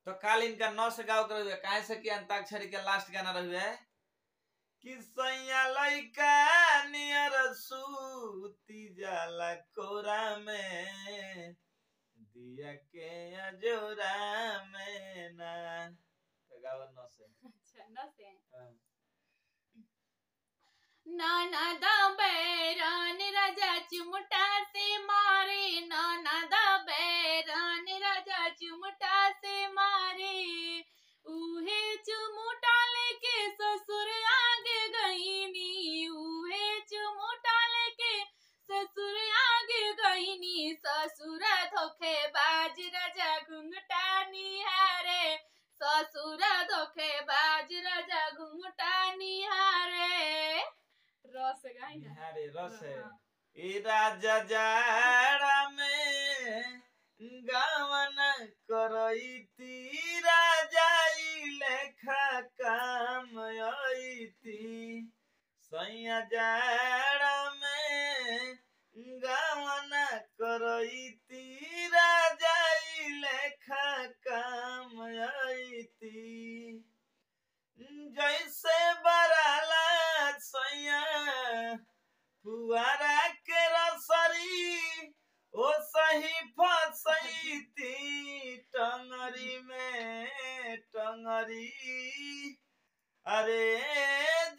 तो काल इनका 9 से गाँव कर काहे से कि अंताक्षरी के लास्ट गाना रहे कि सैया लइका नियर सूती जाला कोरा में दिया के अजोरा में ना तो गाँव 9 से। अच्छा 9 से नाना बैरान राजा चुमटा से मारे, नाना बैरान राजा चुमटा से मारे, उहे चुमटा लेके ससुर आगे गईनी, उहे चुमटा लेके ससुर आगे गईनी, ससुर धोखेबाज राजा घुंघटा निहारे, ससुर धोखेबाज राजा घुंघटा निहारे। रस गाई ना निहारे रस ए राजा जाड़ा में गावन करईती राजा लेखा काम आईती, सैया जाड़ा में गावन करईती राजा लेखा काम आईती, जैसे बराला सैया फुआरा के रसरी ओ सही फसैती टंगरी में टंगरी, अरे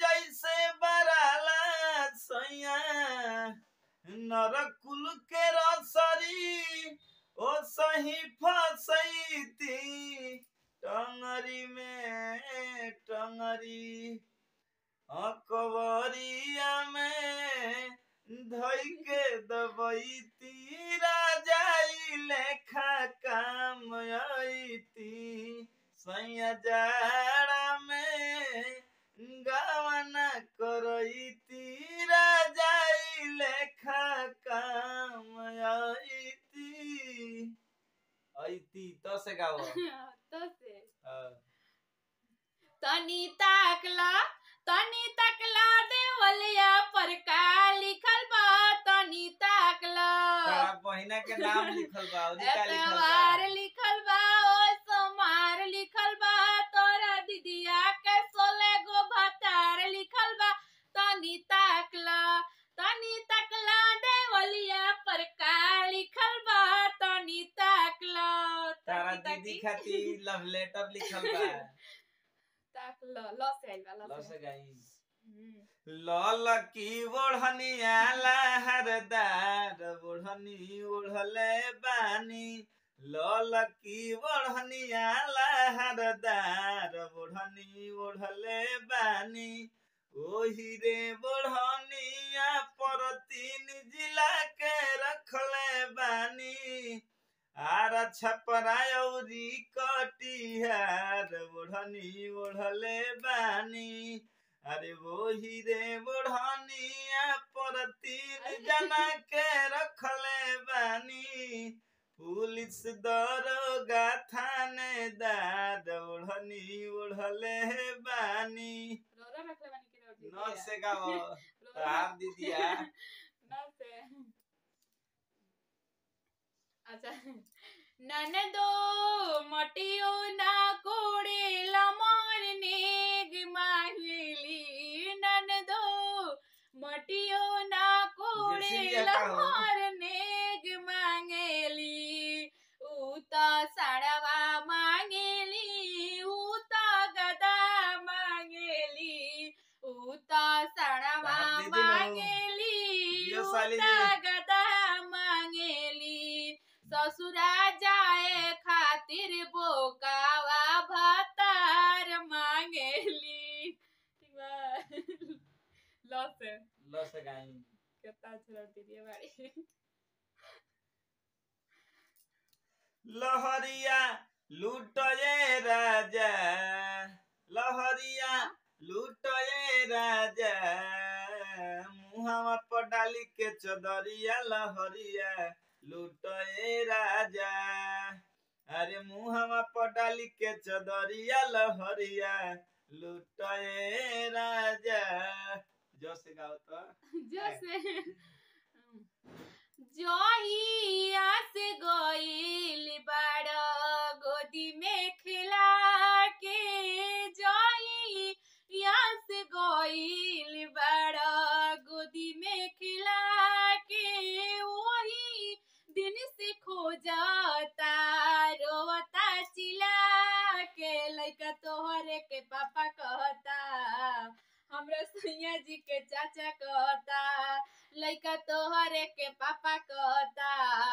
जैसे बराला सैया नरकुल के रसरी ओ सही फसैती टंगरी में टंगरी, अकबरिया में धई के दबईती राजा लेखा काम आईती, सैया जाड़ा में गावन करईती राजा लेखा काम आईती आईती। तो से गाओ तो से तनी ताकला देवलिया पर का लिखल बा, तनी ताकला तारा बहिना के नाम लिखल बा और का लिखल बा, एतवार लिखल बा ओ सोमार लिखल बा, तोरा दीदिया के 16 गो भतार लिखल बा, तनी ताकला देवलिया पर का लिखल बा, तनी ताकला तारा दीदी खातिर लव लेटर लिखल बा लस गाई लल की ओढ़निया लहरदार ओढ़नी ओढ़ले बानी, लल की ओढ़निया लहरदार ओढ़नी ओढ़ले बानी, ओही रे ओढ़निया पर 3 जिला के रखले बानी, आरा छपरा औरी कटिहार ओढ़नी ओढ़ले बानी, अरे वही रे ओढ़निया पर 3 जना के रखले बानी, पुलिस दरोगा थानेदार ओढ़नी ओढ़ले बानी। 9 से गाओ तार दीदिया 9 से अच्छा ननदो मटियो ना कोड़े लमर नेग मांगली, ननदो मटियो ना कोड़े लमर नेग मांगली, उता साड़वा मांगली उता गदा मांगली, उता साड़वा मांगली उता गदा मांगली, ससुरा जाए खातिर बोकावा भतार मांगेली। लस गाई कितना अच्छा दीदी बाड़ी लहरिया लूटये राजा, लहरिया लूटये राजा, मुहावा पर डाली के चदरिया लहरिया लूटये राजा, अरे मुहावा पर डाली के चदरिया लहरिया लूटये राजा। जो से गाओ तो जो से जोहिया से गोइल बड़ा गोदी में खेल सैया जी के चाचा कहता लइका तोहरे के पापा कहता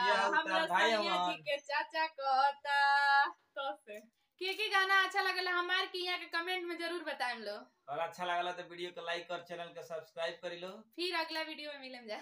ये हौ हमरा तार भाई सैया जी हवन। के चाचा कहता। तो से के गाना अच्छा लगल हमार की यहाँ के कमेंट में जरूर बताएम लो। और अच्छा लगला तो वीडियो को लाइक और चैनल को सब्सक्राइब करी लो। फिर अगला वीडियो में मिलम जा।